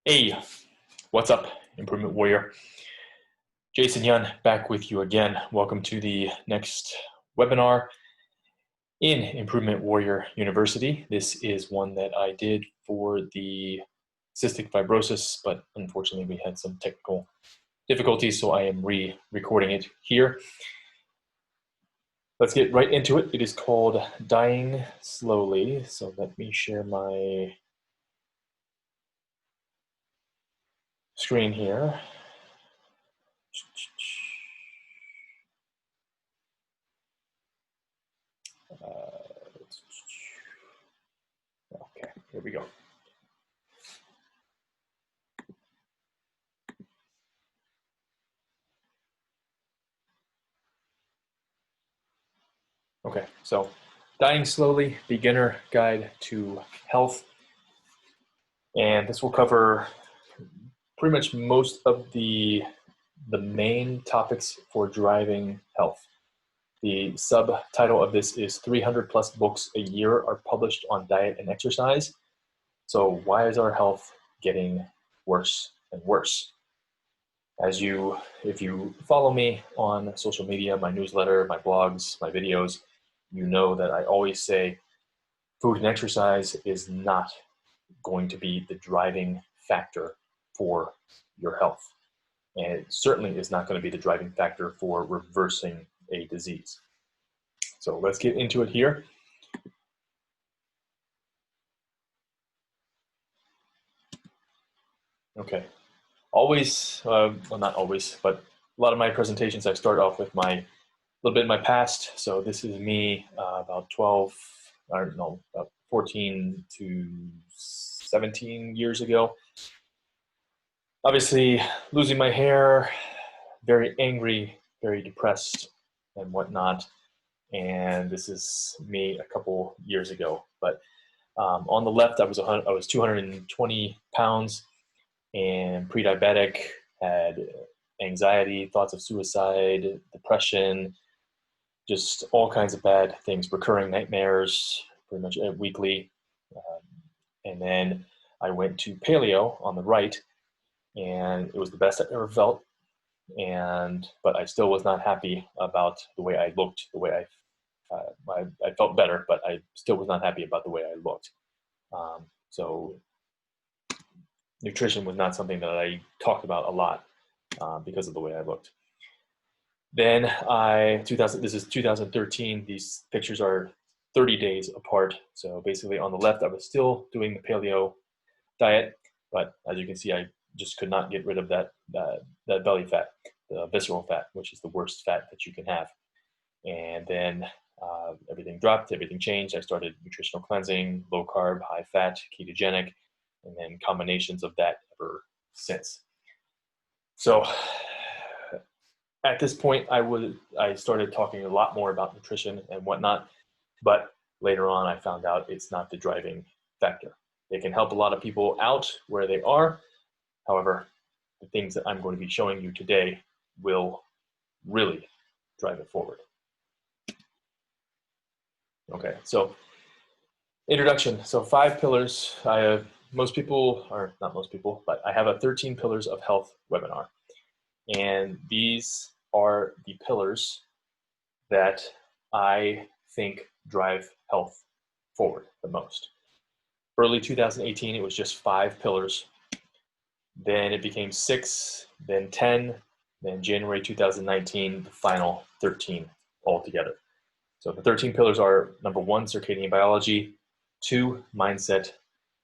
Hey, what's up, Improvement Warrior? Jason Yun back with you again. Welcome to the next webinar in Improvement Warrior University. This is one that I did for the cystic fibrosis, but unfortunately we had some technical difficulties, so I am re-recording it here. Let's get right into it. It is called Dying Slowly. So let me share my screen here. Okay, here we go. Okay, so Dying Slowly, Beginner Guide to Health. And this will cover pretty much most of the main topics for driving health. The subtitle of this is 300 plus books a year are published on diet and exercise. So why is our health getting worse and worse? If you follow me on social media, my newsletter, my blogs, my videos, you know that I always say food and exercise is not going to be the driving factor for your health. And it certainly is not going to be the driving factor for reversing a disease. So let's get into it here. Okay. Always, well, not always, but a lot of my presentations, I start off with a little bit in my past. So this is me about 14 to 17 years ago. Obviously, losing my hair, very angry, very depressed, and whatnot. And this is me a couple years ago. But on the left, I was 220 pounds and pre-diabetic, had anxiety, thoughts of suicide, depression, just all kinds of bad things, recurring nightmares, pretty much weekly. And then I went to paleo on the right, and it was the best I ever felt. But I still was not happy about the way I looked, the way I felt better, but I still was not happy about the way I looked. So nutrition was not something that I talked about a lot because of the way I looked. Then this is 2013. These pictures are 30 days apart. So basically on the left, I was still doing the paleo diet, but as you can see, I just could not get rid of that belly fat, the visceral fat, which is the worst fat that you can have. And then everything dropped, everything changed. I started nutritional cleansing, low carb, high fat, ketogenic, and then combinations of that ever since. So at this point, I started talking a lot more about nutrition and whatnot, but later on I found out it's not the driving factor. It can help a lot of people out where they are. However, the things that I'm going to be showing you today will really drive it forward. Okay, so introduction. So 5 pillars. Most people, or not most people, but I have a 13 Pillars of Health webinar. And these are the pillars that I think drive health forward the most. Early 2018, it was just 5 pillars. Then it became 6, then 10, then January 2019, the final 13 altogether. So the 13 pillars are: number 1, circadian biology; 2, mindset;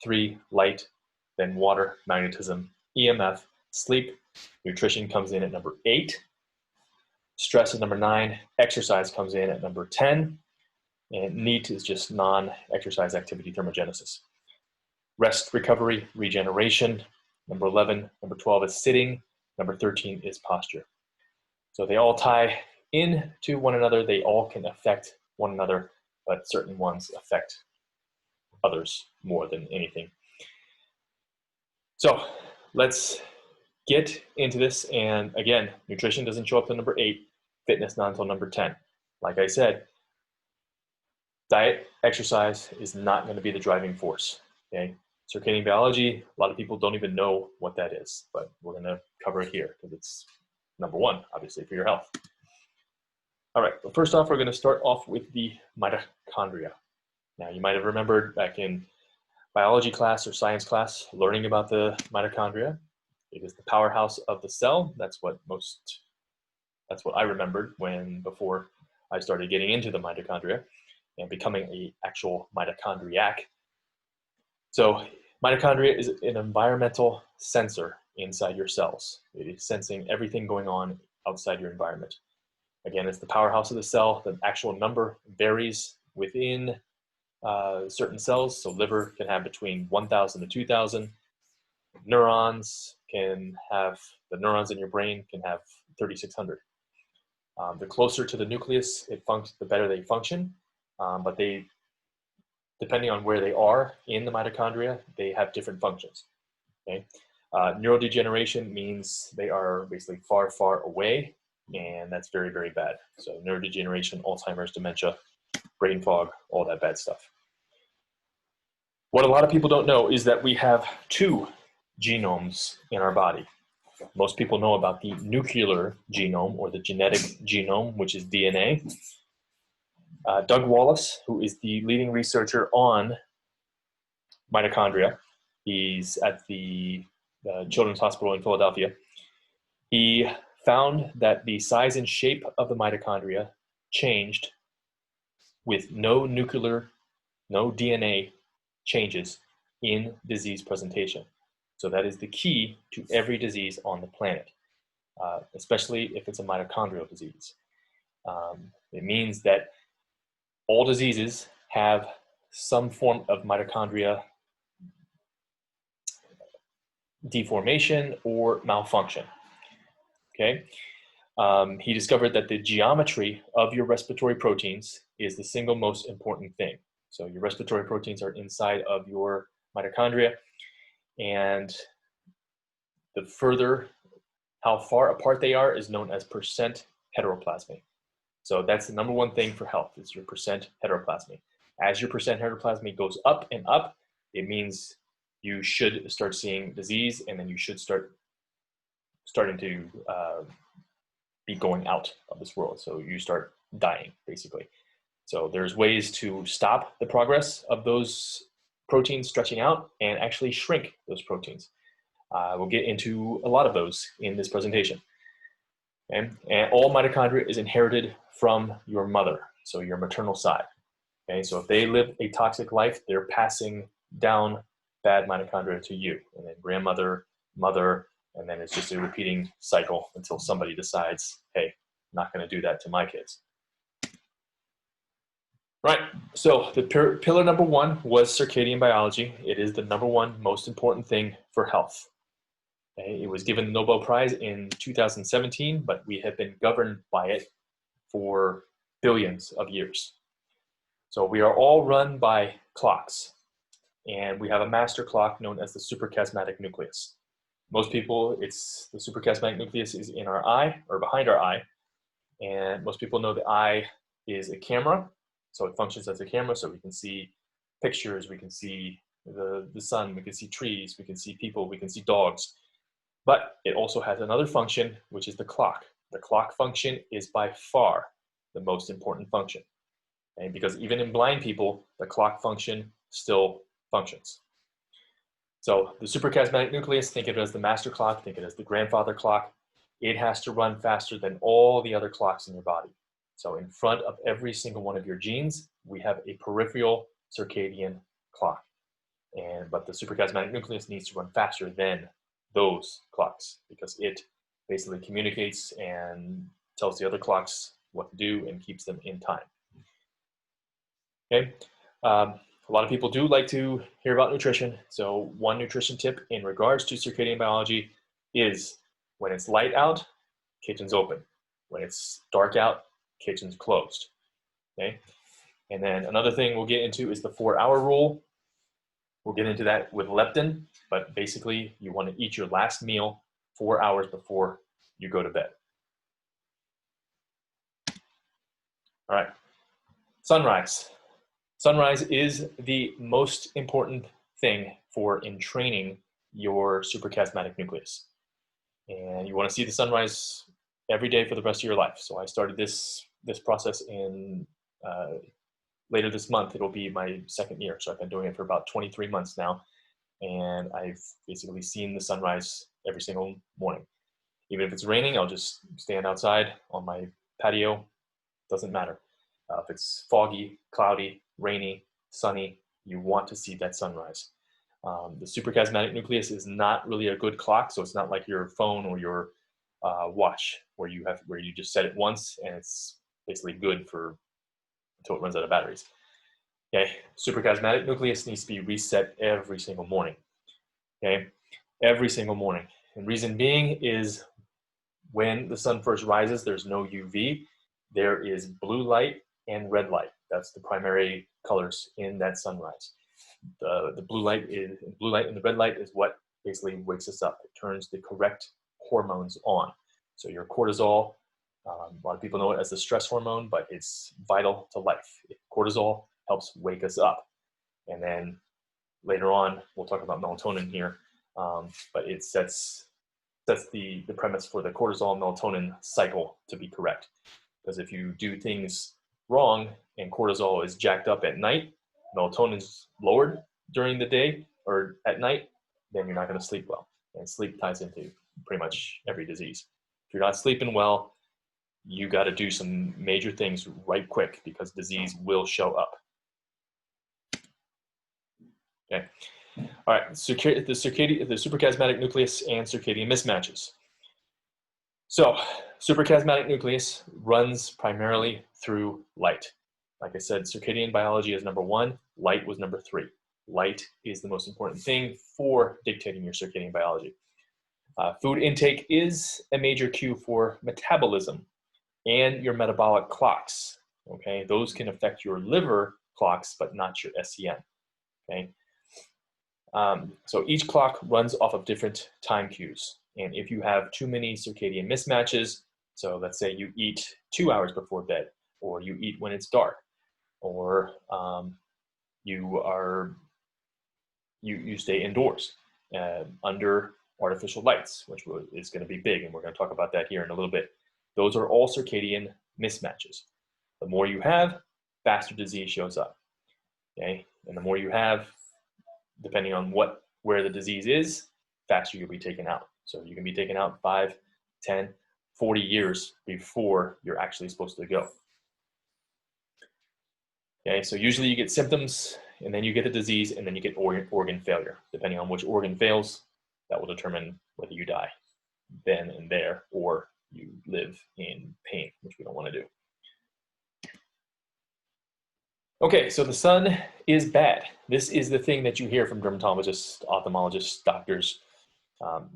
3, light; then water, magnetism, EMF, sleep. Nutrition comes in at number 8. Stress is number 9. Exercise comes in at number 10. And NEAT is just non-exercise activity thermogenesis. Rest, recovery, regeneration. Number 11. Number 12 is sitting. Number 13 is posture. So they all tie into one another. They all can affect one another, but certain ones affect others more than anything. So let's get into this. And again, nutrition doesn't show up to number 8, fitness not until number 10. Like I said, diet, exercise is not going to be the driving force. Okay, Circadian biology, a lot of people don't even know what that is, but we're going to cover it here because it's number one, obviously, for your health. All right, well, first off, we're going to start off with the mitochondria. Now, you might have remembered back in biology class or science class learning about the mitochondria. It is the powerhouse of the cell. That's what I remembered before I started getting into the mitochondria and becoming an actual mitochondriac. So mitochondria is an environmental sensor inside your cells. It is sensing everything going on outside your environment. Again, it's the powerhouse of the cell. The actual number varies within certain cells. So liver can have between 1,000 to 2,000. The neurons in your brain can have 3,600. The closer to the nucleus the better they function, but depending on where they are in the mitochondria, they have different functions. Okay? Neurodegeneration means they are basically far, far away, and that's very, very bad. So neurodegeneration, Alzheimer's, dementia, brain fog, all that bad stuff. What a lot of people don't know is that we have two genomes in our body. Most people know about the nuclear genome or the genetic genome, which is DNA. Doug Wallace, who is the leading researcher on mitochondria, he's at the Children's Hospital in Philadelphia. He found that the size and shape of the mitochondria changed with no DNA changes in disease presentation. So that is the key to every disease on the planet, especially if it's a mitochondrial disease. It means that all diseases have some form of mitochondria deformation or malfunction. Okay? He discovered that the geometry of your respiratory proteins is the single most important thing. So your respiratory proteins are inside of your mitochondria, and how far apart they are is known as percent heteroplasmy. So that's the number one thing for health, is your percent heteroplasmy. As your percent heteroplasmy goes up and up, it means you should start seeing disease, and then you should starting to be going out of this world. So you start dying, basically. So there's ways to stop the progress of those proteins stretching out and actually shrink those proteins. We'll get into a lot of those in this presentation. Okay? And all mitochondria is inherited from your mother, so your maternal side. Okay? So if they live a toxic life, they're passing down bad mitochondria to you, and then grandmother, mother, and then it's just a repeating cycle until somebody decides, hey, I'm not going to do that to my kids. Right, so the pillar number one was circadian biology. It is the number one most important thing for health. Okay? It was given the Nobel Prize in 2017, but we have been governed by it for billions of years. So we are all run by clocks, and we have a master clock known as the suprachiasmatic nucleus. Most people, the suprachiasmatic nucleus is in our eye or behind our eye, and most people know the eye is a camera. So it functions as a camera, so we can see pictures, we can see the sun, we can see trees, we can see people, we can see dogs. But it also has another function, which is the clock. The clock function is by far the most important function. Okay? Because even in blind people, the clock function still functions. So the suprachiasmatic nucleus, think of it as the master clock, think of it as the grandfather clock. It has to run faster than all the other clocks in your body. So in front of every single one of your genes, we have a peripheral circadian clock. But the suprachiasmatic nucleus needs to run faster than those clocks because it basically communicates and tells the other clocks what to do and keeps them in time. Okay. A lot of people do like to hear about nutrition. So one nutrition tip in regards to circadian biology is when it's light out, kitchen's open. When it's dark out, kitchen's closed. Okay. And then another thing we'll get into is the 4-hour rule. We'll get into that with leptin, but basically you want to eat your last meal 4 hours before you go to bed. All right, sunrise. Sunrise is the most important thing for entraining your suprachiasmatic nucleus. And you want to see the sunrise every day for the rest of your life. So I started this process in later this month. It'll be my second year. So I've been doing it for about 23 months now. And I've basically seen the sunrise every single morning. Even if it's raining, I'll just stand outside on my patio. Doesn't matter. If it's foggy, cloudy, rainy, sunny, you want to see that sunrise. The suprachiasmatic nucleus is not really a good clock, so it's not like your phone or your watch where you just set it once and it's basically good for until it runs out of batteries. Okay, suprachiasmatic nucleus needs to be reset every single morning. Okay, every single morning. And reason being is when the sun first rises, there's no UV. There is blue light and red light. That's the primary colors in that sunrise. The blue light and the red light is what basically wakes us up. It turns the correct hormones on. So your cortisol, a lot of people know it as the stress hormone, but it's vital to life. Cortisol helps wake us up. And then later on, we'll talk about melatonin here, but it sets the premise for the cortisol melatonin cycle to be correct. Because if you do things wrong and cortisol is jacked up at night, melatonin is lowered during the day or at night, then you're not going to sleep well. And sleep ties into pretty much every disease. If you're not sleeping well, you got to do some major things right quick because disease will show up. Okay. All right. The suprachiasmatic nucleus and circadian mismatches. So, suprachiasmatic nucleus runs primarily through light. Like I said, circadian biology is number 1. Light was number 3. Light is the most important thing for dictating your circadian biology. Food intake is a major cue for metabolism and your metabolic clocks. Okay, those can affect your liver clocks, but not your SCN. Okay, so each clock runs off of different time cues. And if you have too many circadian mismatches, so let's say you eat 2 hours before bed, or you eat when it's dark, or you stay indoors under artificial lights, which is going to be big, and we're going to talk about that here in a little bit. Those are all circadian mismatches. The more you have, faster disease shows up. Okay, and the more you have, depending on where the disease is, faster you'll be taken out. So you can be taken out 5, 10, 40 years before you're actually supposed to go. Okay, so usually you get symptoms, and then you get the disease, and then you get organ failure. Depending on which organ fails, that will determine whether you die then and there, or you live in pain, which we don't want to do. Okay, so the sun is bad. This is the thing that you hear from dermatologists, ophthalmologists, doctors,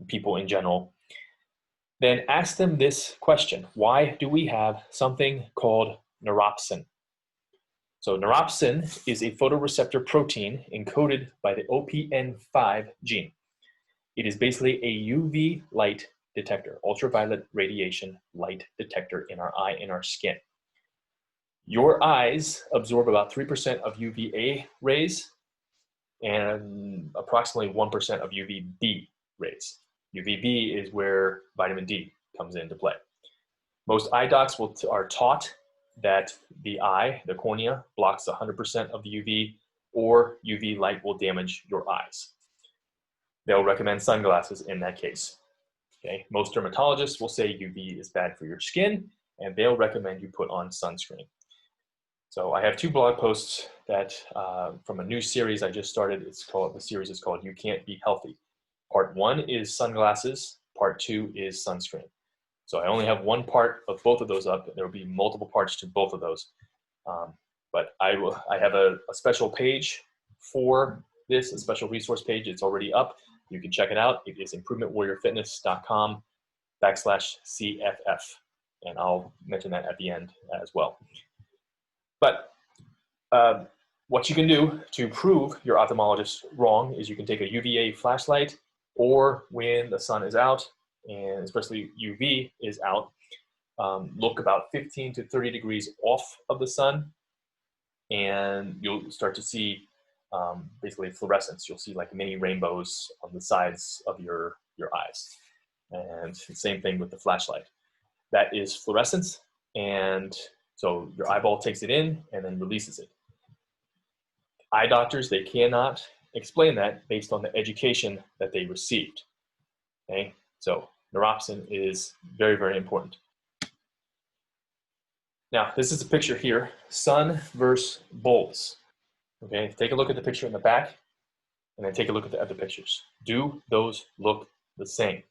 people in general. Then ask them this question: why do we have something called neuropsin? So neuropsin is a photoreceptor protein encoded by the OPN5 gene. It is basically a UV light detector, ultraviolet radiation light detector in our eye, in our skin. Your eyes absorb about 3% of UVA rays and approximately 1% of UVB rays. UVB is where vitamin D comes into play. Most eye docs are taught that the eye, the cornea, blocks 100% of the UV, or UV light will damage your eyes. They'll recommend sunglasses in that case. Okay, most dermatologists will say UV is bad for your skin, and they'll recommend you put on sunscreen. So I have 2 blog posts that from a new series I just started. The series is called "You Can't Be Healthy." Part 1 is sunglasses. Part 2 is sunscreen. So I only have one part of both of those up. There will be multiple parts to both of those. But I have a special page for this, a special resource page. It's already up. You can check it out. It is improvementwarriorfitness.com/CFF. And I'll mention that at the end as well. But what you can do to prove your ophthalmologist wrong is you can take a UVA flashlight, or when the sun is out, and especially UV is out, look about 15 to 30 degrees off of the sun, and you'll start to see basically fluorescence. You'll see like mini rainbows on the sides of your eyes. And same thing with the flashlight. That is fluorescence, and so your eyeball takes it in and then releases it. Eye doctors, they cannot explain that based on the education that they received. Okay, so neuropsin is very, very important. Now, this is a picture here, sun versus bulbs. Okay, take a look at the picture in the back, and then take a look at the other pictures. Do those look the same?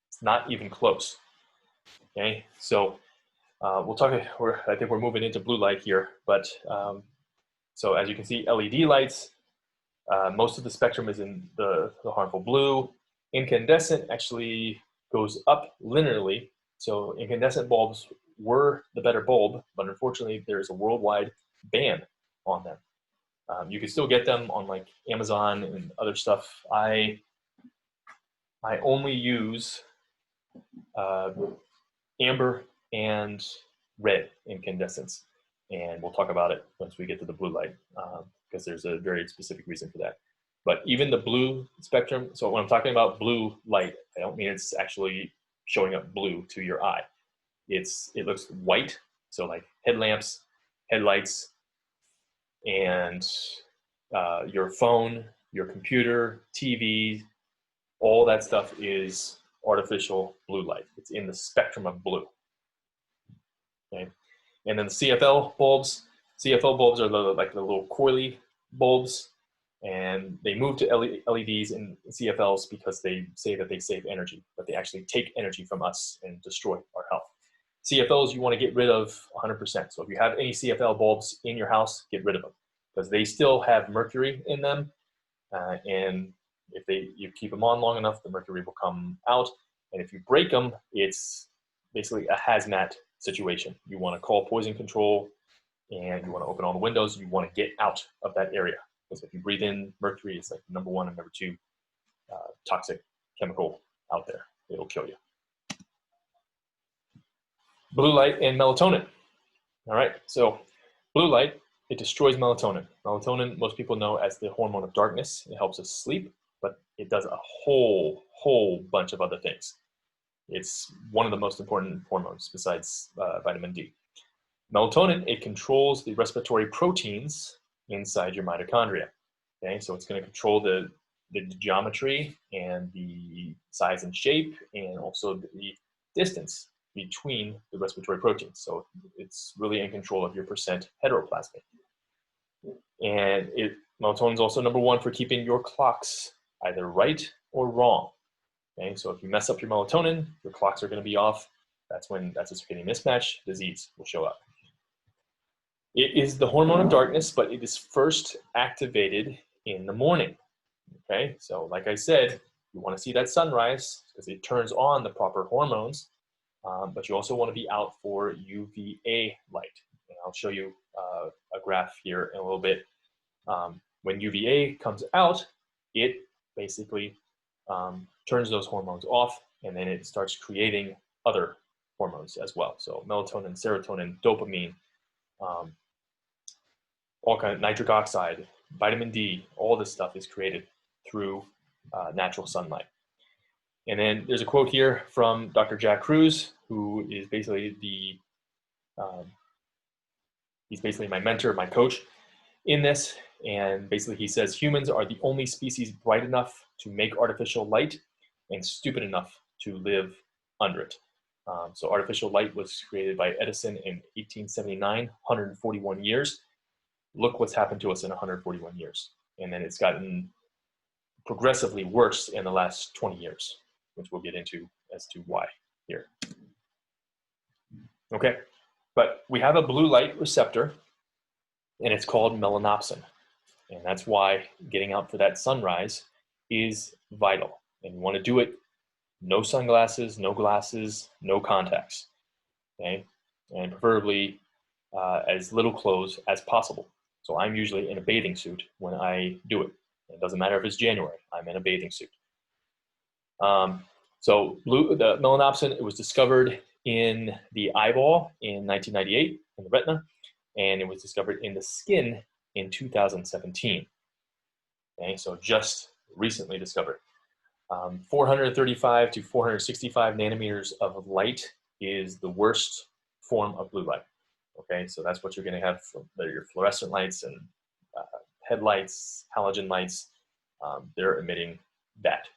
It's not even close. Okay, so we'll talk. I think we're moving into blue light here, but so as you can see, LED lights, most of the spectrum is in the harmful blue. Incandescent actually goes up linearly. So incandescent bulbs were the better bulb, but unfortunately there is a worldwide ban on them. You can still get them on like Amazon and other stuff. I only use amber and red incandescents, and we'll talk about it once we get to the blue light, because there's a very specific reason for that. But even the blue spectrum, so when I'm talking about blue light, I don't mean it's actually showing up blue to your eye. It looks white, so like headlamps, headlights, and your phone, your computer, TV, all that stuff is artificial blue light. It's in the spectrum of blue. Okay, and then the CFL bulbs. CFL bulbs are like the little coily bulbs, and they move to LEDs and CFLs because they say that they save energy, but they actually take energy from us and destroy our health. CFLs you want to get rid of 100%. So if you have any CFL bulbs in your house, get rid of them, because they still have mercury in them, and if you keep them on long enough, the mercury will come out, and if you break them, it's basically a hazmat situation. You want to call poison control, and you want to open all the windows. You want to get out of that area, because if you breathe in mercury, it's like number 1 and number 2 toxic chemical out there. It'll kill you. Blue light and melatonin. All right, so blue light, it destroys melatonin. Melatonin, most people know as the hormone of darkness. It helps us sleep, but it does a whole bunch of other things. It's one of the most important hormones besides vitamin D. Melatonin, it controls the respiratory proteins inside your mitochondria. Okay, so it's going to control the geometry and the size and shape, and also the distance between the respiratory proteins. So it's really in control of your percent heteroplasmic. And melatonin is also number 1 for keeping your clocks either right or wrong. Okay, so if you mess up your melatonin, your clocks are going to be off. That's a circadian mismatch. Disease will show up. It is the hormone of darkness, but it is first activated in the morning. Okay, so like I said, you want to see that sunrise because it turns on the proper hormones, but you also want to be out for UVA light. And I'll show you a graph here in a little bit. When UVA comes out, it basically turns those hormones off, and then it starts creating other hormones as well. So melatonin, serotonin, dopamine, all kind of nitric oxide, vitamin D, all this stuff is created through natural sunlight. And then there's a quote here from Dr. Jack Kruse, who is basically he's basically my mentor, my coach in this. And basically he says, humans are the only species bright enough to make artificial light and stupid enough to live under it. So artificial light was created by Edison in 1879, 141 years. Look what's happened to us in 141 years. And then it's gotten progressively worse in the last 20 years, which we'll get into as to why here. Okay, but we have a blue light receptor, and it's called melanopsin. And that's why getting out for that sunrise is vital. And you want to do it, no sunglasses, no glasses, no contacts, okay? And preferably as little clothes as possible. So I'm usually in a bathing suit when I do it. It doesn't matter if it's January, I'm in a bathing suit. So the melanopsin, it was discovered in the eyeball in 1998 in the retina, and it was discovered in the skin in 2017. Okay, so just recently discovered. 435 to 465 nanometers of light is the worst form of blue light. Okay, so that's what you're going to have from your fluorescent lights and headlights, halogen lights. They're emitting that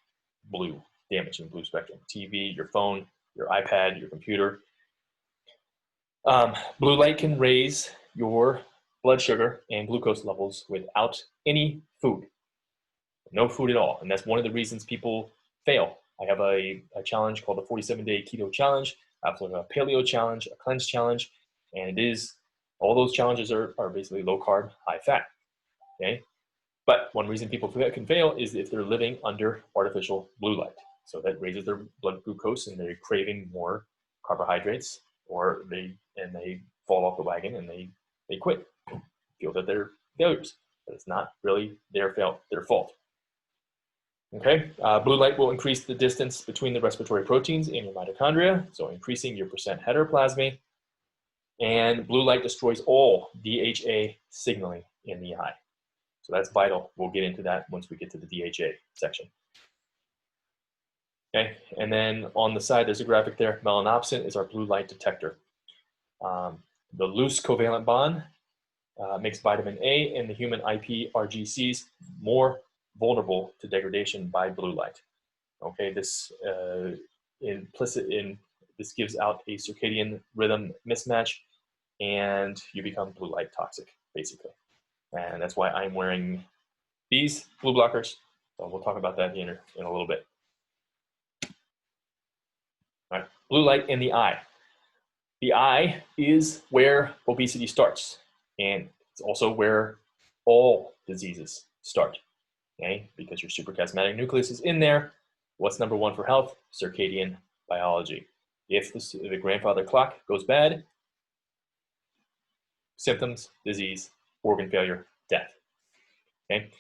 blue, damaging blue spectrum. TV, your phone, your iPad, your computer. Blue light can raise your blood sugar and glucose levels without any food. No food at all. And that's one of the reasons people fail. I have a challenge called the 47-day keto challenge. I have a paleo challenge, a cleanse challenge, and all those challenges are basically low carb, high fat. Okay. But one reason people can fail is if they're living under artificial blue light. So that raises their blood glucose and they're craving more carbohydrates, or they fall off the wagon and they quit, feel that they're failures. But it's not really their fault. Okay, blue light will increase the distance between the respiratory proteins in your mitochondria, so increasing your percent heteroplasmy. And blue light destroys all DHA signaling in the eye. So that's vital. We'll get into that once we get to the DHA section. Okay, and then on the side, there's a graphic there. Melanopsin is our blue light detector. The loose covalent bond makes vitamin A and the human IPRGCs more vulnerable to degradation by blue light. Okay, this this gives out a circadian rhythm mismatch, and you become blue light toxic, basically. And that's why I'm wearing these blue blockers. So we'll talk about that in a little bit. All right, blue light in the eye. The eye is where obesity starts, and it's also where all diseases start. Okay, because your suprachiasmatic nucleus is in there. What's number one for health? Circadian biology. If the grandfather clock goes bad, symptoms, disease, organ failure, death. Okay,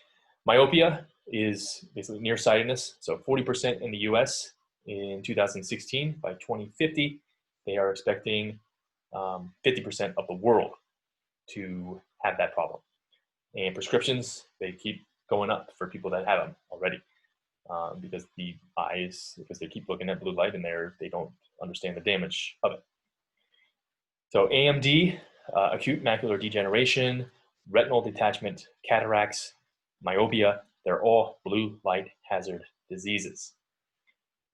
myopia is basically nearsightedness. So 40% in the US in 2016. By 2050, they are expecting 50% of the world to have that problem. And prescriptions, they keep going up for people that have them already, because they keep looking at blue light and they don't understand the damage of it. So AMD, acute macular degeneration, retinal detachment, cataracts, myopia, they're all blue light hazard diseases.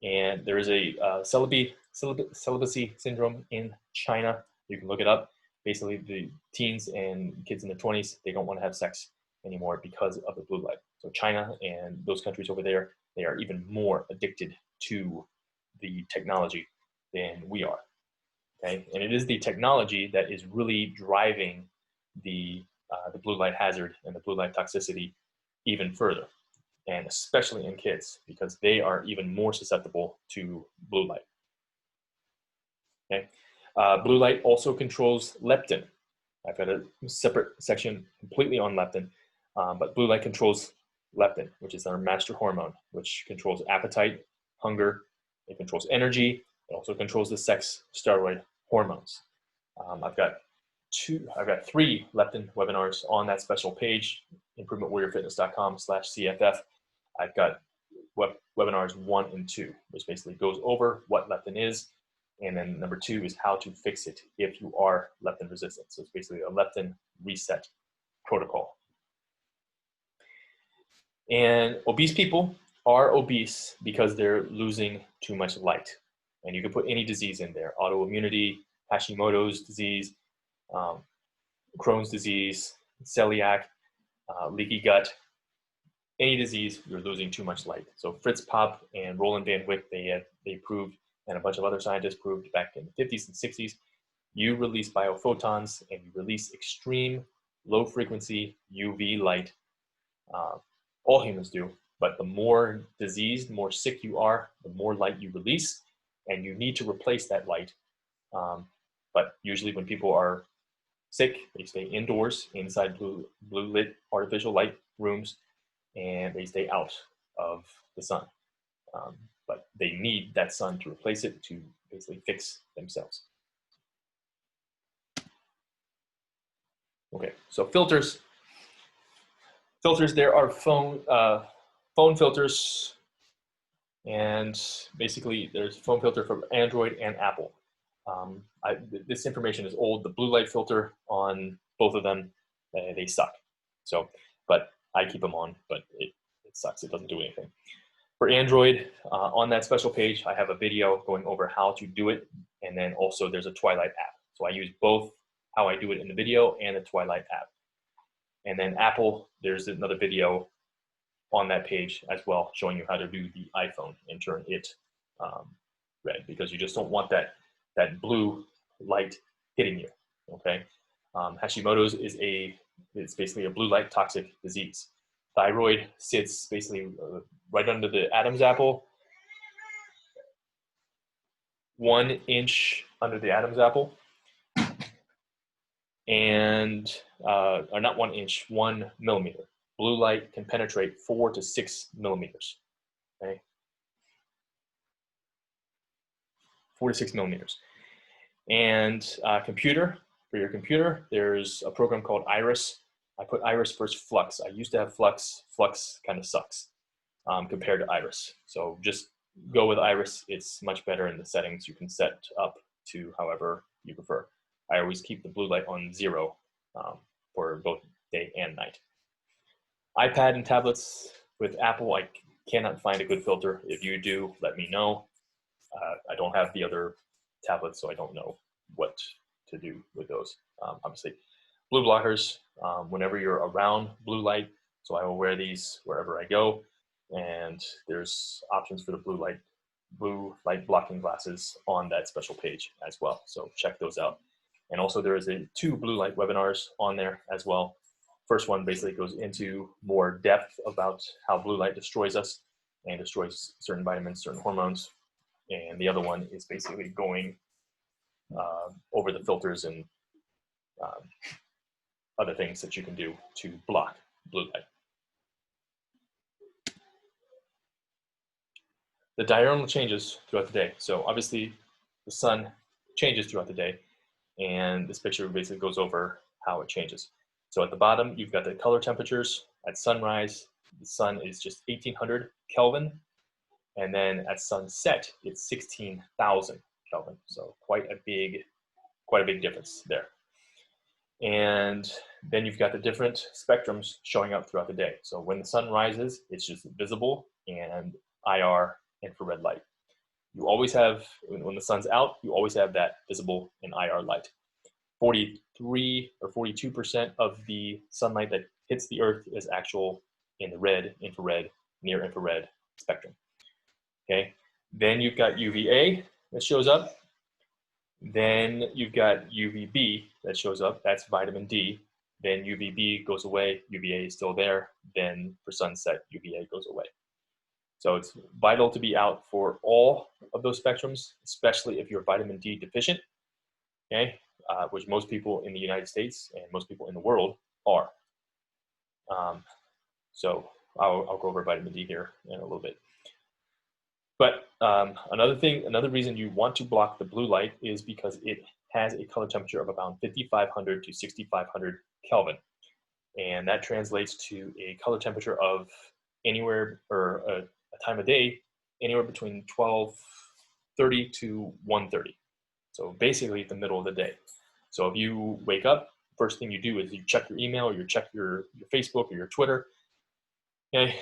And there is a celibacy syndrome in China. You can look it up. Basically, the teens and kids in their 20s, they don't want to have sex anymore because of the blue light. So China and those countries over there, they are even more addicted to the technology than we are. Okay, and it is the technology that is really driving the blue light hazard and the blue light toxicity even further, and especially in kids, because they are even more susceptible to blue light. Okay, blue light also controls leptin. I've got a separate section completely on leptin, but blue light controls leptin, which is our master hormone, which controls appetite, hunger. It controls energy. It also controls the sex steroid hormones. I've got 3 leptin webinars on that special page, improvementwarriorfitness.com/CFF. I've got webinars 1 and 2, which basically goes over what leptin is, and then number 2 is how to fix it if you are leptin resistant. So it's basically a leptin reset protocol. And obese people are obese because they're losing too much light. And you can put any disease in there: autoimmunity, Hashimoto's disease, Crohn's disease, celiac, leaky gut. Any disease, you're losing too much light. So Fritz Popp and Roland Van Wyk, they proved, and a bunch of other scientists proved back in the 50s and 60s, you release biophotons and you release extreme low frequency UV light. All humans do, but the more diseased, more sick you are, the more light you release, and you need to replace that light. But usually when people are sick, they stay indoors, inside blue lit artificial light rooms, and they stay out of the sun. But they need that sun to replace it, to basically fix themselves. Okay, so filters. Filters, there are phone filters, and basically there's phone filter for Android and Apple. This information is old. The blue light filter on both of them, they suck. So, but I keep them on, but it sucks. It doesn't do anything. For Android, on that special page, I have a video going over how to do it, and then also there's a Twilight app. So I use both how I do it in the video and the Twilight app. And then Apple, there's another video on that page as well, showing you how to do the iPhone and turn it red, because you just don't want that blue light hitting you. Okay, Hashimoto's it's basically a blue light toxic disease. Thyroid sits basically right under the Adam's apple, 1 inch under the Adam's apple, and or not 1 inch, 1 millimeter. Blue light can penetrate 4 to 6 millimeters. Okay, 4 to 6 millimeters. And computer, for your computer, there's a program called Iris. I put Iris first Flux. I used to have Flux. Flux kind of sucks compared to Iris. So just go with Iris. It's much better in the settings. You can set up to however you prefer. I always keep the blue light on 0 for both day and night. iPad and tablets with Apple, I cannot find a good filter. If you do, let me know. I don't have the other tablets, so I don't know what to do with those. Obviously, blue blockers, whenever you're around blue light, so I will wear these wherever I go, and there's options for the blue light blocking glasses on that special page as well, so check those out. And also there is 2 blue light webinars on there as well. First one basically goes into more depth about how blue light destroys us and destroys certain vitamins, certain hormones. And the other one is basically going over the filters and other things that you can do to block blue light. The diurnal changes throughout the day. So obviously the sun changes throughout the day, and this picture basically goes over how it changes. So at the bottom, you've got the color temperatures. At sunrise, the sun is just 1800 Kelvin. And then at sunset, it's 16,000 Kelvin. So quite a big difference there. And then you've got the different spectrums showing up throughout the day. So when the sun rises, it's just visible and IR, infrared light. You always have, when the sun's out, you always have that visible and IR light. 43 or 42% of the sunlight that hits the earth is actual in the red, infrared, near infrared spectrum. Okay, then you've got UVA that shows up. Then you've got UVB that shows up. That's vitamin D. Then UVB goes away. UVA is still there. Then for sunset, UVA goes away. So it's vital to be out for all of those spectrums, especially if you're vitamin D deficient, okay, which most people in the United States and most people in the world are. So I'll go over vitamin D here in a little bit. But another reason you want to block the blue light is because it has a color temperature of about 5,500 to 6,500 Kelvin. And that translates to a color temperature of anywhere, or a time of day, anywhere between 12:30 to 1:30. So basically the middle of the day. So if you wake up, first thing you do is you check your email, or you check your Facebook or your Twitter, okay,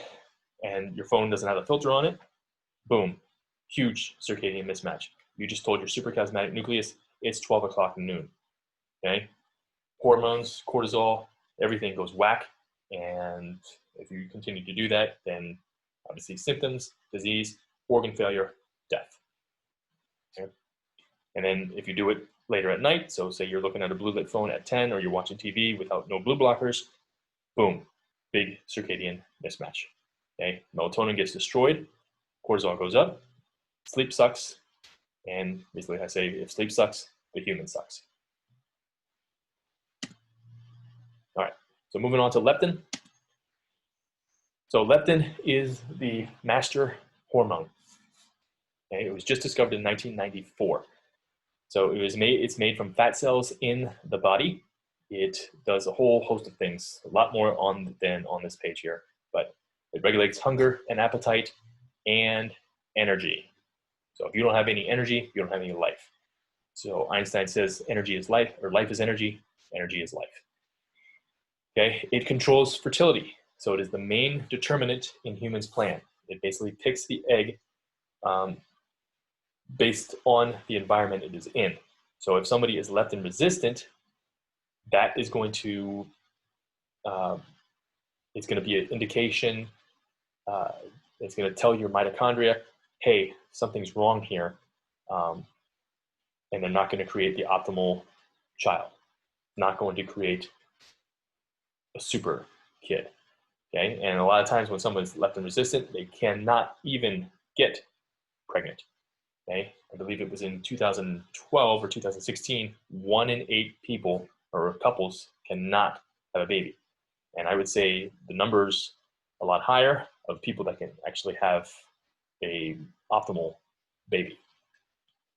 and your phone doesn't have a filter on it, boom, huge circadian mismatch. You just told your suprachiasmatic nucleus it's 12 o'clock noon, okay? Hormones, cortisol, everything goes whack, and if you continue to do that, then obviously symptoms, disease, organ failure, death. Okay? And then if you do it later at night, so say you're looking at a blue lit phone at 10, or you're watching TV without no blue blockers, boom, big circadian mismatch. Okay, melatonin gets destroyed, cortisol goes up, sleep sucks, and basically I say if sleep sucks, the human sucks. All right, so moving on to leptin. So leptin is the master hormone. Okay, it was just discovered in 1994. So it's made from fat cells in the body, It does a whole host of things, a lot more than on this page here, but it regulates hunger and appetite and energy. So if you don't have any energy, you don't have any life. So Einstein says energy is life, or life is energy, energy is life. Okay, it controls fertility. So it is the main determinant in humans' plan. It basically picks the egg based on the environment it is in. So if somebody is leptin resistant, that is going to, it's going to be an indication, it's going to tell your mitochondria, hey, something's wrong here, and they're not going to create the optimal child, not going to create a super kid, okay? And a lot of times when someone's leptin resistant, they cannot even get pregnant, okay? I believe it was in 2012 or 2016, 1 in 8 people or couples cannot have a baby. And I would say the number's a lot higher of people that can actually have a optimal baby,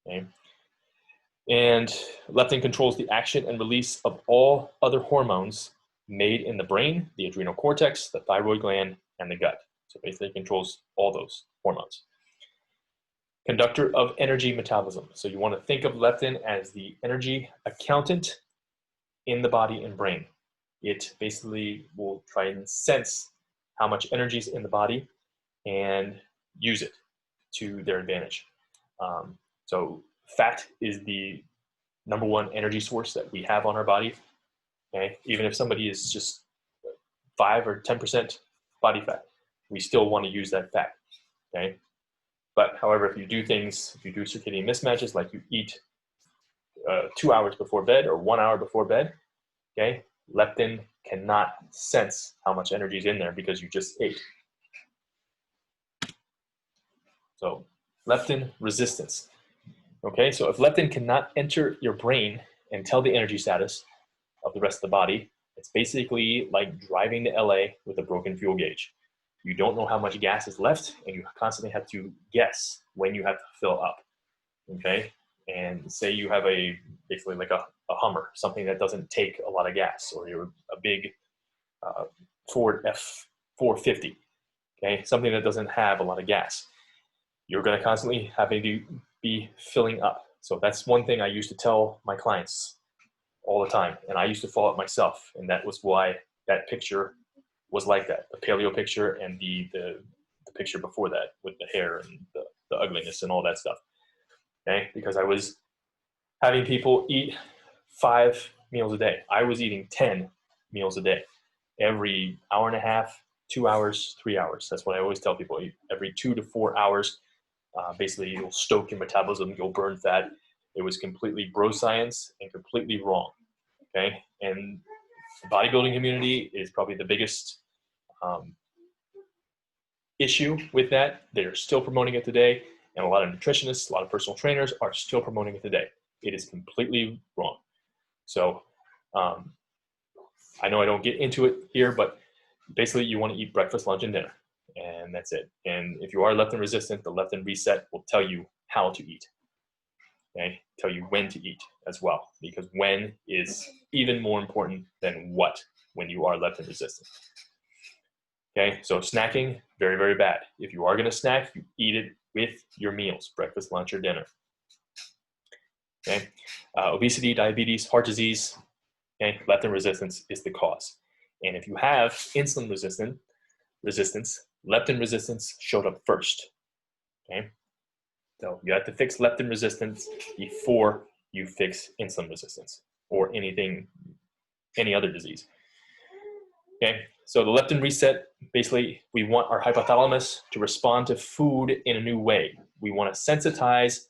okay? And leptin controls the action and release of all other hormones made in the brain, the adrenal cortex, the thyroid gland, and the gut. So basically it controls all those hormones. Conductor of energy metabolism. So you want to think of leptin as the energy accountant in the body and brain. It basically will try and sense how much energy is in the body and use it to their advantage. So fat is the #1 energy source that we have on our body. Okay? Even if somebody is just 5 or 10% body fat, we still want to use that fat. Okay? But however, if you do things, if you do circadian mismatches, like you eat 2 hours before bed or 1 hour before bed, okay, leptin cannot sense how much energy is in there because you just ate. So leptin resistance. Okay, so if leptin cannot enter your brain and tell the energy status of the rest of the body, it's basically like driving to LA with a broken fuel gauge. You don't know how much gas is left, and you constantly have to guess when you have to fill up. Okay, and say you have basically like a Hummer, something that doesn't take a lot of gas, or you're a big Ford F450, okay, something that doesn't have a lot of gas. You're going to constantly having to be filling up. So that's one thing I used to tell my clients all the time, and I used to follow it myself, and that was why that picture was like that, the paleo picture and the picture before that with the hair and the ugliness and all that stuff. Okay, because I was having people eat 5 meals a day. I was eating 10 meals a day, every hour and a half, 2 hours, 3 hours. That's what I always tell people. Every 2 to 4 hours, basically you'll stoke your metabolism, you'll burn fat. It was completely bro science and completely wrong. Okay, and the bodybuilding community is probably the biggest issue with that. They're still promoting it today, and a lot of nutritionists, a lot of personal trainers are still promoting it today. It is completely wrong. So I know I don't get into it here, but basically you want to eat breakfast, lunch, and dinner, and that's it. And if you are leptin resistant, the leptin reset will tell you how to eat. Okay, tell you when to eat as well, because when is even more important than what when you are leptin resistant. Okay, so snacking, very, very bad. If you are going to snack, you eat it with your meals, breakfast, lunch, or dinner. Okay, obesity, diabetes, heart disease, okay, leptin resistance is the cause. And if you have insulin resistance, leptin resistance showed up first. Okay, so you have to fix leptin resistance before you fix insulin resistance or any other disease. Okay, so the leptin reset, basically we want our hypothalamus to respond to food in a new way. We want to sensitize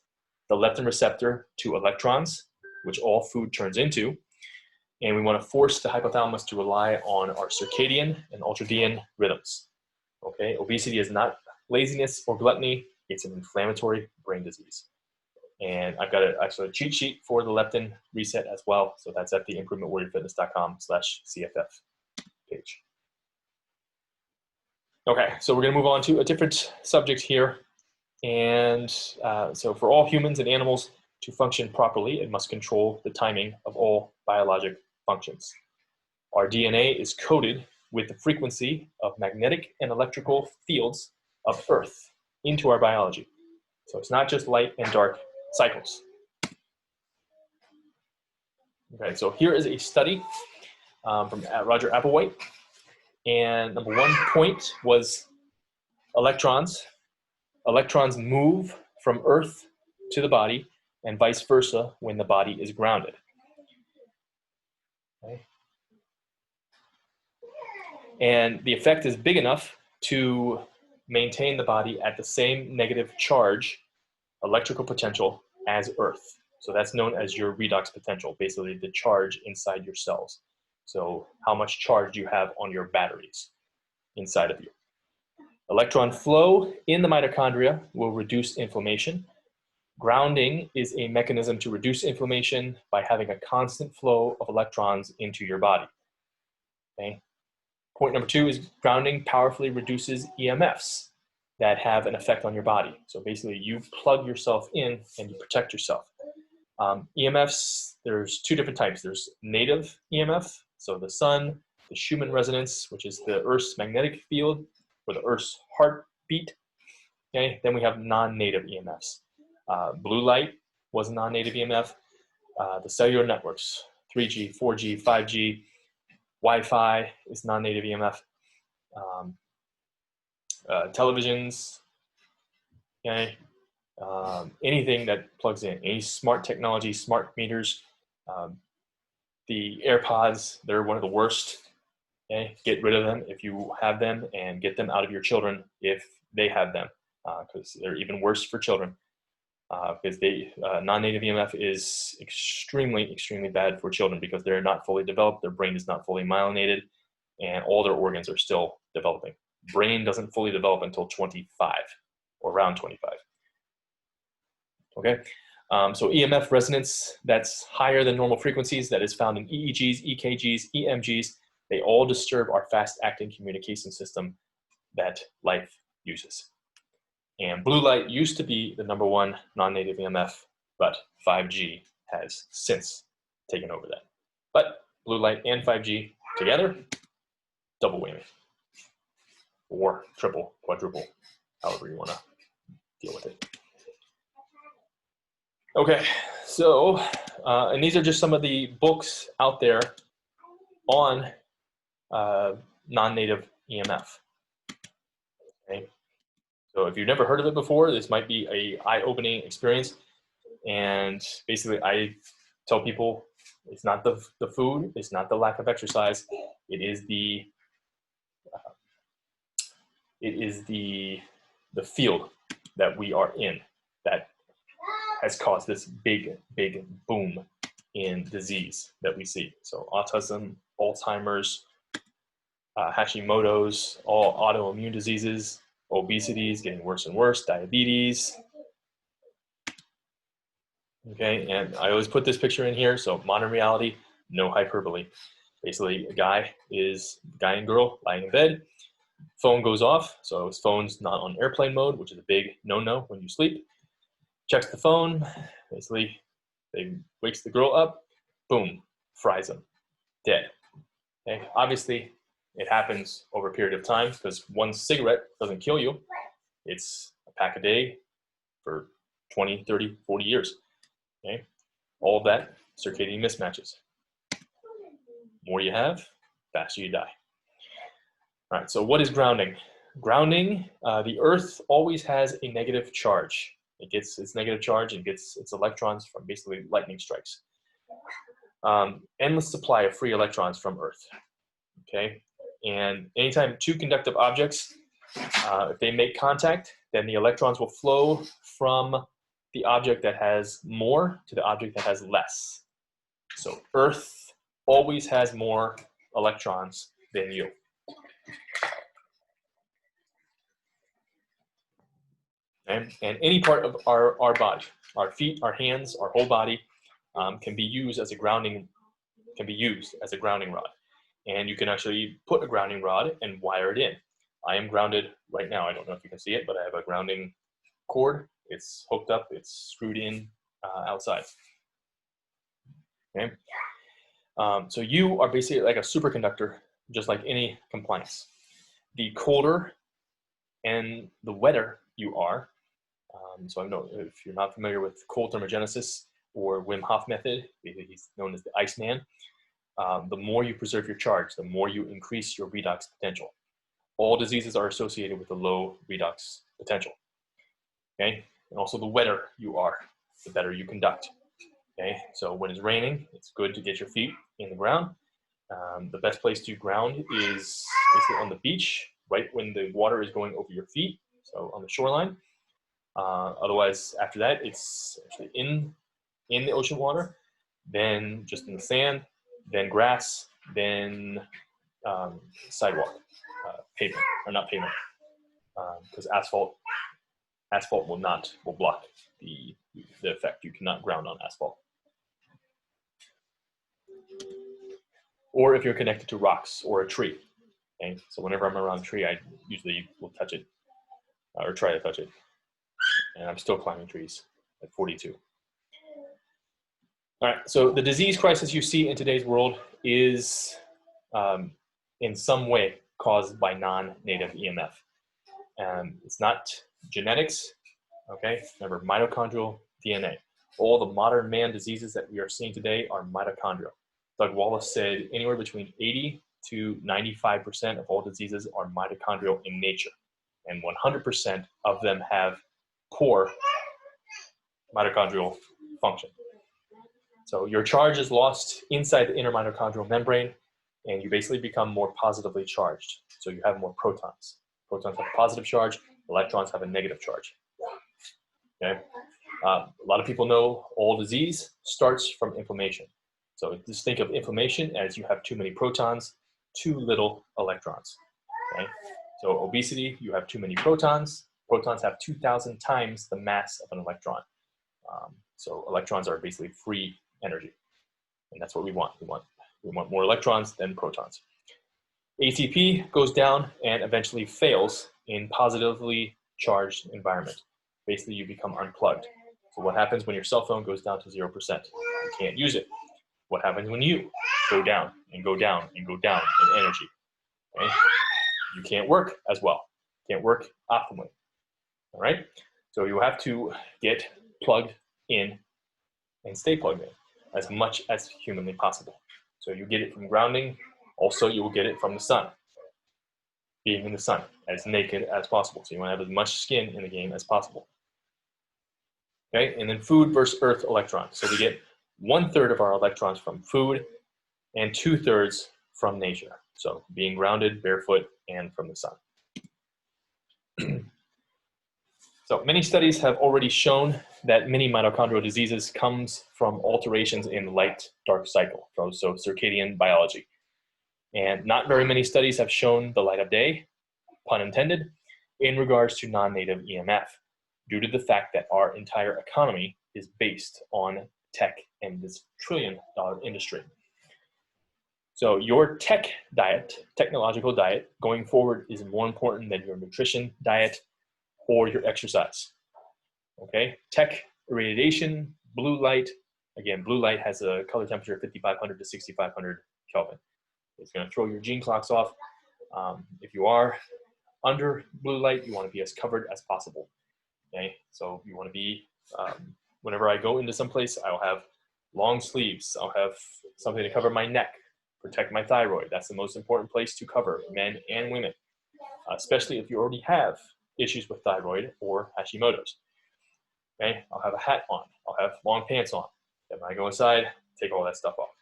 the leptin receptor to electrons, which all food turns into, and we want to force the hypothalamus to rely on our circadian and ultradian rhythms. Okay, obesity is not laziness or gluttony, it's an inflammatory brain disease. And I've got actually a cheat sheet for the leptin reset as well, so that's at the improvementwarriorfitness.com/CFF page. Okay, so we're going to move on to a different subject here. And so for all humans and animals to function properly, it must control the timing of all biologic functions. Our DNA is coded with the frequency of magnetic and electrical fields of Earth into our biology. So it's not just light and dark cycles. Okay, so here is a study from Roger Applewhite. And number 1 point was electrons. Electrons move from Earth to the body and vice versa when the body is grounded. Okay. And the effect is big enough to maintain the body at the same negative charge, electrical potential, as Earth. So that's known as your redox potential, basically the charge inside your cells. So how much charge you have on your batteries inside of you. Electron flow in the mitochondria will reduce inflammation. Grounding is a mechanism to reduce inflammation by having a constant flow of electrons into your body. Okay. Point number 2 is grounding powerfully reduces EMFs that have an effect on your body. So basically you plug yourself in and you protect yourself. EMFs, there's 2 different types. There's native EMF, so the sun, the Schumann resonance, which is the Earth's magnetic field, or the Earth's heartbeat. Okay, then we have non-native EMFs. Blue light was a non-native EMF. The cellular networks, 3G, 4G, 5G, Wi-Fi is non-native EMF. Televisions, okay, anything that plugs in, any smart technology, smart meters, the AirPods, they're one of the worst. Okay, get rid of them if you have them, and get them out of your children if they have them, because they're even worse for children. Because non-native EMF is extremely, extremely bad for children because they're not fully developed, their brain is not fully myelinated, and all their organs are still developing. Brain doesn't fully develop until 25 or around 25. Okay, so EMF resonance that's higher than normal frequencies that is found in EEGs, EKGs, EMGs. They all disturb our fast-acting communication system that life uses. And blue light used to be the number 1 non-native EMF, but 5G has since taken over that. But blue light and 5G together, double whammy. Or triple, quadruple, however you want to deal with it. Okay, so, and these are just some of the books out there on non-native EMF. Okay. So if you've never heard of it before, this might be an eye-opening experience. And basically, I tell people it's not the food, it's not the lack of exercise, it is the field that we are in that has caused this big, big boom in disease that we see. So autism, Alzheimer's, Hashimoto's, all autoimmune diseases, obesity is getting worse and worse, diabetes. Okay, and I always put this picture in here, so modern reality, no hyperbole. Basically, a guy and girl lying in bed, phone goes off, so his phone's not on airplane mode, which is a big no-no when you sleep. Checks the phone, basically, they wakes the girl up, boom, fries him, dead. Okay, obviously, it happens over a period of time because one cigarette doesn't kill you. It's a pack a day for 20, 30, 40 years. Okay, all of that, circadian mismatches. More you have, faster you die. All right, so what is grounding? Grounding, the Earth always has a negative charge. It gets its negative charge and gets its electrons from basically lightning strikes. Endless supply of free electrons from Earth. Okay, and anytime 2 conductive objects, if they make contact, then the electrons will flow from the object that has more to the object that has less. So Earth always has more electrons than you. And any part of our body, our feet, our hands, our whole body, can be used as a grounding rod. And you can actually put a grounding rod and wire it in. I am grounded right now. I don't know if you can see it, but I have a grounding cord. It's hooked up, it's screwed in outside. Okay. So you are basically like a superconductor, just like any compliance. The colder and the wetter you are, so I know if you're not familiar with cold thermogenesis or Wim Hof method, he's known as the Iceman, the more you preserve your charge, the more you increase your redox potential. All diseases are associated with a low redox potential, okay? And also the wetter you are, the better you conduct, okay? So when it's raining, it's good to get your feet in the ground. The best place to ground is basically on the beach, right when the water is going over your feet, so on the shoreline. Otherwise, after that, it's actually in the ocean water, then just in the sand, then grass, then sidewalk, pavement, or not pavement, because asphalt will block the effect. You cannot ground on asphalt. Or if you're connected to rocks or a tree. Okay? So whenever I'm around a tree, I usually will touch it or try to touch it. And I'm still climbing trees at 42. All right, so the disease crisis you see in today's world is in some way caused by non-native EMF. It's not genetics, okay? Remember, mitochondrial DNA. All the modern man diseases that we are seeing today are mitochondrial. Doug Wallace said anywhere between 80 to 95% of all diseases are mitochondrial in nature, and 100% of them have poor mitochondrial function. So your charge is lost inside the inner mitochondrial membrane, and you basically become more positively charged. So you have more protons. Protons have a positive charge, electrons have a negative charge. Okay? A lot of people know all disease starts from inflammation. So just think of inflammation as you have too many protons, too little electrons. Okay? So obesity, you have too many protons. Protons have 2,000 times the mass of an electron. So electrons are basically free energy, and that's what we want. We want more electrons than protons. ATP goes down and eventually fails in positively charged environment. Basically, you become unplugged. So what happens when your cell phone goes down to 0%? You can't use it. What happens when you go down and go down and go down in energy? Okay? You can't work as well. Can't work optimally. All right? So you have to get plugged in and stay plugged in as much as humanly possible. So you get it from grounding. Also, you will get it from the sun. Being in the sun as naked as possible. So you want to have as much skin in the game as possible. Okay, and then food versus earth electrons. So we get 1/3 of our electrons from food and 2/3 from nature. So being grounded, barefoot, and from the sun. So many studies have already shown that many mitochondrial diseases comes from alterations in light-dark cycle, so circadian biology. And not very many studies have shown the light of day, pun intended, in regards to non-native EMF, due to the fact that our entire economy is based on tech and this trillion-dollar industry. So your tech diet, technological diet, going forward is more important than your nutrition diet or your exercise. Okay, tech, irradiation, blue light. Again, blue light has a color temperature of 5,500 to 6,500 Kelvin. It's going to throw your gene clocks off. If you are under blue light, you want to be as covered as possible. Okay, so you want to be, whenever I go into someplace, I'll have long sleeves. I'll have something to cover my neck, protect my thyroid. That's the most important place to cover, men and women, especially if you already have issues with thyroid or Hashimoto's. Okay, I'll have a hat on. I'll have long pants on. Then when I go inside, take all that stuff off.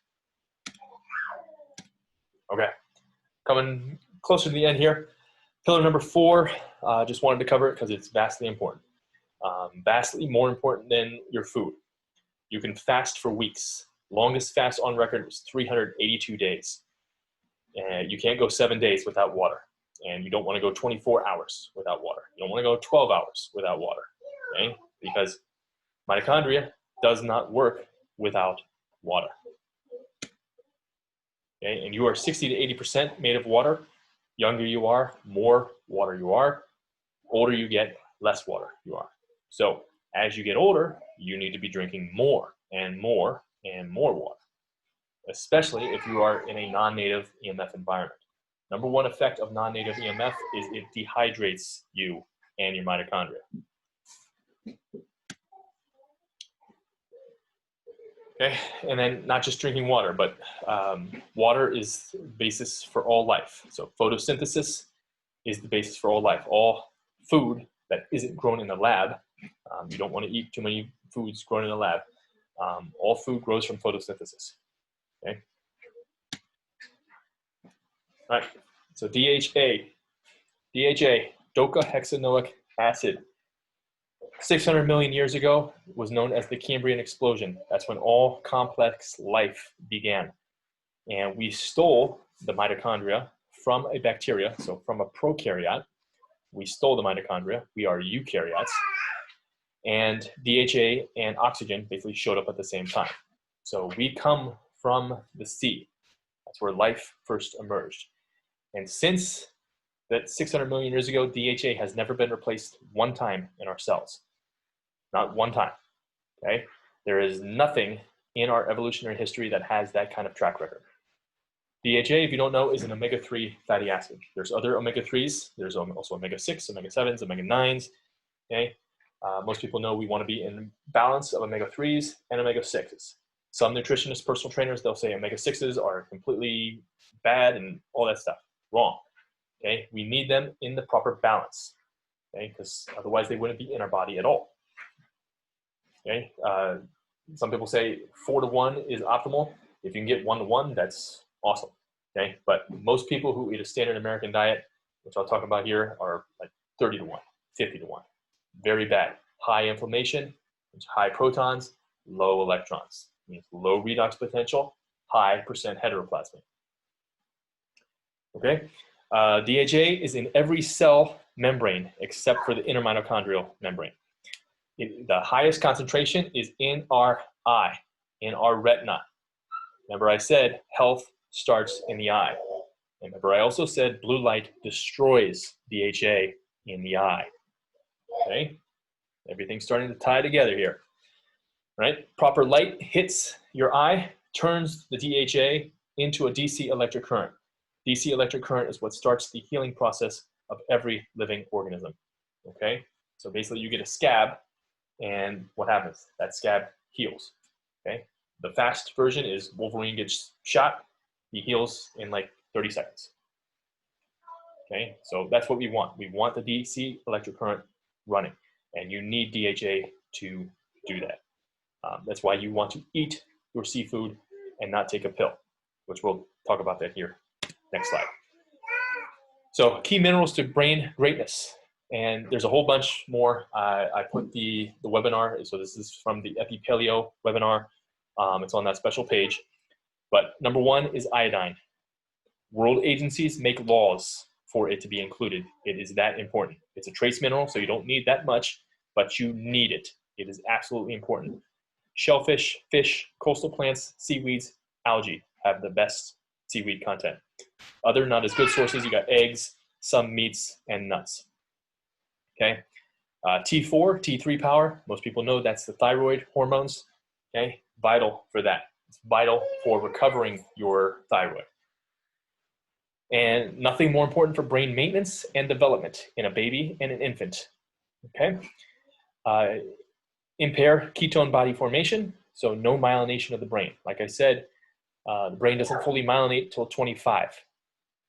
Okay, coming closer to the end here. Pillar number 4, just wanted to cover it because it's vastly important. Vastly more important than your food. You can fast for weeks. Longest fast on record was 382 days. And you can't go 7 days without water. And you don't want to go 24 hours without water. You don't want to go 12 hours without water, okay? Because mitochondria does not work without water. Okay, and you are 60 to 80% made of water. Younger you are, more water you are. Older you get, less water you are. So as you get older, you need to be drinking more and more and more water. especially if you are in a non-native EMF environment. Number one effect of non-native EMF is it dehydrates you and your mitochondria. Okay, and then not just drinking water, but water is the basis for all life. So photosynthesis is the basis for all life. All food that isn't grown in the lab, you don't want to eat too many foods grown in the lab. All food grows from photosynthesis. Okay. All right. So DHA, docosahexaenoic acid. 600 million years ago was known as the Cambrian explosion. That's when all complex life began. And we stole the mitochondria from a bacteria, so from a prokaryote. We stole the mitochondria. We are eukaryotes. And DHA and oxygen basically showed up at the same time. So we come from the sea. That's where life first emerged. And since that 600 million years ago, DHA has never been replaced one time in our cells. Not one time, okay? There is nothing in our evolutionary history that has that kind of track record. DHA, if you don't know, is an omega-3 fatty acid. There's other omega-3s. There's also omega-6, omega-7s, omega-9s, okay? Most people know we want to be in balance of omega-3s and omega-6s. Some nutritionists, personal trainers, they'll say omega-6s are completely bad and all that stuff. Wrong, okay? We need them in the proper balance, okay? Because otherwise they wouldn't be in our body at all, okay? Some people say 4-to-1 is optimal. If you can get 1-to-1, that's awesome, okay? But most people who eat a standard American diet, which I'll talk about here, are like 30-to-1, 50-to-1. Very bad. High inflammation, high protons, low electrons. Means low redox potential, high percent heteroplasmy. Okay? DHA is in every cell membrane except for the inner mitochondrial membrane. The highest concentration is in our eye, in our retina. Remember I said health starts in the eye. And remember I also said blue light destroys DHA in the eye. Okay? Everything's starting to tie together here. Right? Proper light hits your eye, turns the DHA into a DC electric current. DC electric current is what starts the healing process of every living organism. Okay? So basically you get a scab, and what happens? That scab heals. Okay? The fast version is Wolverine gets shot, he heals in like 30 seconds. Okay? So that's what we want. We want the DC electric current running, and you need DHA to do that. That's why you want to eat your seafood and not take a pill, which we'll talk about that here. Next slide. So key minerals to brain greatness. And there's a whole bunch more. I put the webinar, so this is from the EpiPaleo webinar. It's on that special page. But number one is iodine. World agencies make laws for it to be included. It is that important. It's a trace mineral, so you don't need that much, but you need it. It is absolutely important. Shellfish, fish, coastal plants, seaweeds, algae have the best seaweed content. Other not as good sources, you got eggs, some meats, and nuts. Okay, T4, T3 power, most people know that's the thyroid hormones. Okay, vital for that. It's vital for recovering your thyroid. And nothing more important for brain maintenance and development in a baby and an infant. Okay. Impair ketone body formation, so no myelination of the brain. Like I said, the brain doesn't fully myelinate till 25.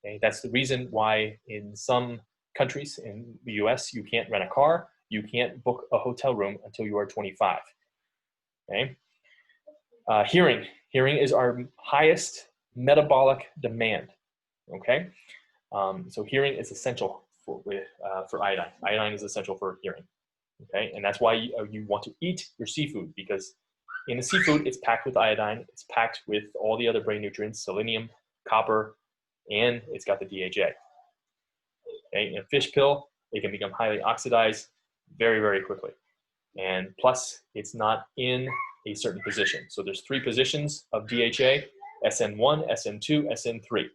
Okay? That's the reason why in some countries in the US, you can't rent a car, you can't book a hotel room until you are 25. Okay? Hearing is our highest metabolic demand. Okay? So hearing is essential for iodine. Iodine is essential for hearing. Okay, and that's why you want to eat your seafood, because in the seafood, it's packed with iodine, it's packed with all the other brain nutrients, selenium, copper, and it's got the DHA. Okay, in a fish pill, it can become highly oxidized very, very quickly. And plus, it's not in a certain position. So there's 3 positions of DHA, SN1, SN2, SN3.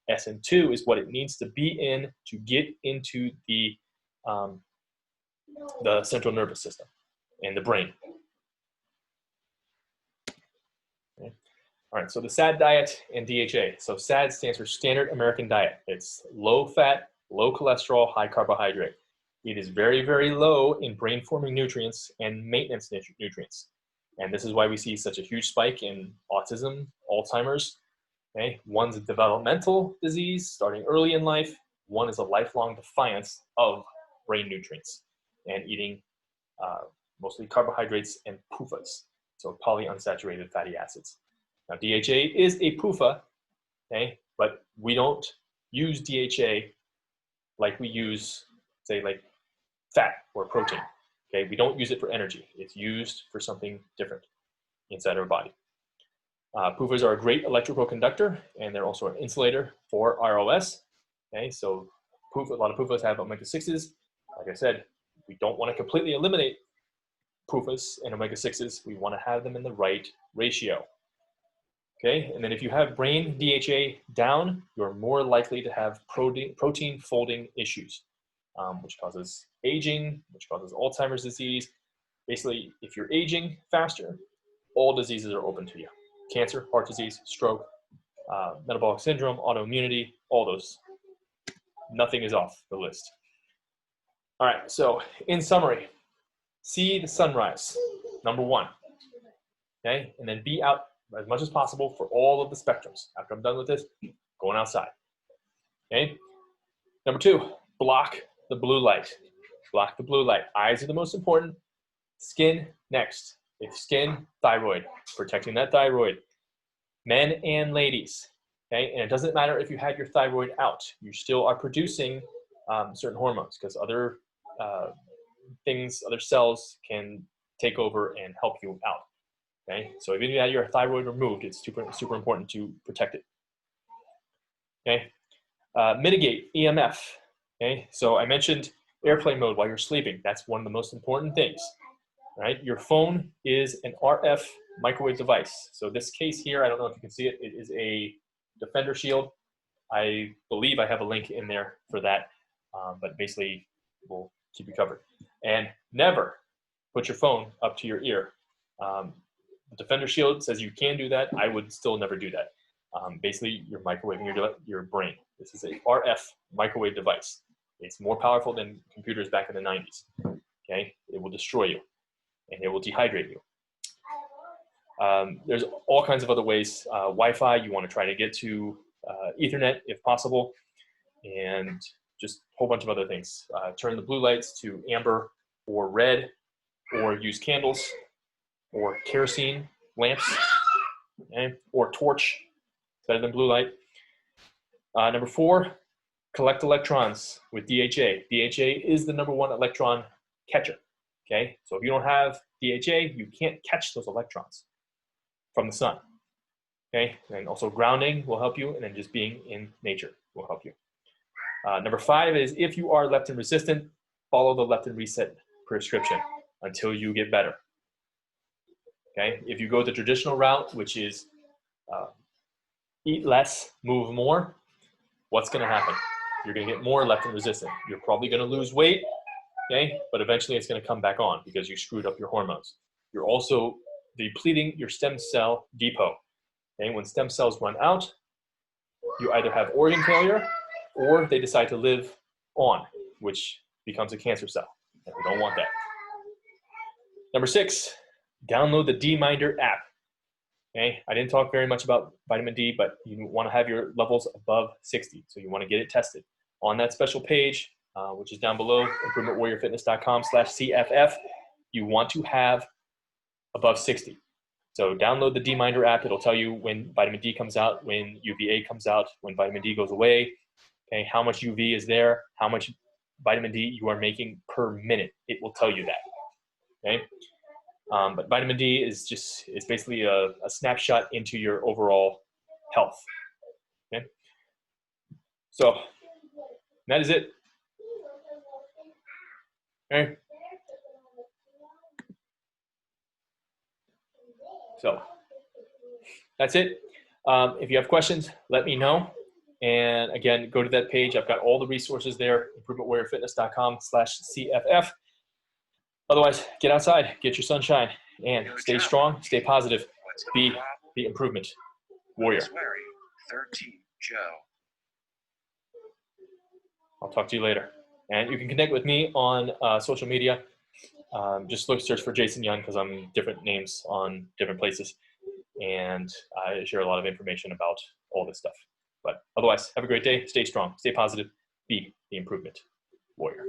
SN2 is what it needs to be in to get into the central nervous system and the brain. Okay. All right, so the SAD diet and DHA. So SAD stands for Standard American Diet. It's low fat, low cholesterol, high carbohydrate. It is very, very low in brain-forming nutrients and maintenance nutrients. And this is why we see such a huge spike in autism, Alzheimer's. Okay? One's a developmental disease starting early in life. One is a lifelong defiance of brain nutrients and eating mostly carbohydrates and PUFAs, so polyunsaturated fatty acids. Now, DHA is a PUFA, okay, but we don't use DHA like we use, say, like fat or protein. Okay, we don't use it for energy. It's used for something different inside our body. PUFAs are a great electrical conductor, and they're also an insulator for ROS. Okay, so a lot of PUFAs have omega-6s. Like I said, we don't want to completely eliminate PUFAs and omega-6s. We want to have them in the right ratio. Okay, and then if you have brain DHA down, you're more likely to have protein folding issues, which causes aging, which causes Alzheimer's disease. Basically, if you're aging faster, all diseases are open to you. Cancer, heart disease, stroke, metabolic syndrome, autoimmunity, all those. Nothing is off the list. All right, so in summary, see the sunrise, number one, okay? And then be out as much as possible for all of the spectrums. After I'm done with this, going outside, okay? Number two, block the blue light. Block the blue light. Eyes are the most important. Skin next. If skin, thyroid, protecting that thyroid. Men and ladies, okay? And it doesn't matter if you had your thyroid out. You still are producing certain hormones because other things, other cells can take over and help you out. Okay, so even if you had your thyroid removed, it's super important to protect it. Okay, mitigate EMF. Okay, so I mentioned airplane mode while you're sleeping. That's one of the most important things. Right, your phone is an RF microwave device. So this case here, I don't know if you can see it. It is a Defender Shield. I believe I have a link in there for that, but basically we'll keep you covered. And never put your phone up to your ear. The Defender Shield says you can do that. I would still never do that. Basically, you're microwaving your brain. This is a RF microwave device. It's more powerful than computers back in the 90s. Okay, it will destroy you, and it will dehydrate you. There's all kinds of other ways. Wi-Fi, you want to try to get to Ethernet if possible, and just a whole bunch of other things. Turn the blue lights to amber or red, or use candles, or kerosene lamps, okay? Or torch, better than blue light. Number four, collect electrons with DHA. DHA is the #1 electron catcher, okay? So if you don't have DHA, you can't catch those electrons from the sun, okay? And also grounding will help you, and then just being in nature will help you. Number five is if you are leptin resistant, follow the leptin reset prescription until you get better. Okay, if you go the traditional route, which is eat less, move more, what's going to happen? You're going to get more leptin resistant. You're probably going to lose weight, okay, but eventually it's going to come back on because you screwed up your hormones. You're also depleting your stem cell depot. Okay, when stem cells run out, you either have organ failure or they decide to live on, which becomes a cancer cell, and we don't want that. Number six, download the D-Minder app. Okay, I didn't talk very much about vitamin D, but you want to have your levels above 60, so you want to get it tested. On that special page, which is down below, improvementwarriorfitness.com/CFF, you want to have above 60. So download the D-Minder app. It'll tell you when vitamin D comes out, when UVA comes out, when vitamin D goes away, okay, how much UV is there, how much vitamin D you are making per minute. It will tell you that, okay? But vitamin D is it's basically a snapshot into your overall health. Okay, so that is it. Okay, so that's it. If you have questions, let me know. And again, go to that page. I've got all the resources there. improvementwarriorfitness.com/CFF. Otherwise, get outside, get your sunshine, and stay strong, stay positive, be the improvement. warrior. Sweary, 13, Joe. I'll talk to you later. And you can connect with me on social media. Just search for Jason Young because I'm different names on different places. And I share a lot of information about all this stuff. But otherwise, have a great day. Stay strong. Stay positive. Be the improvement warrior.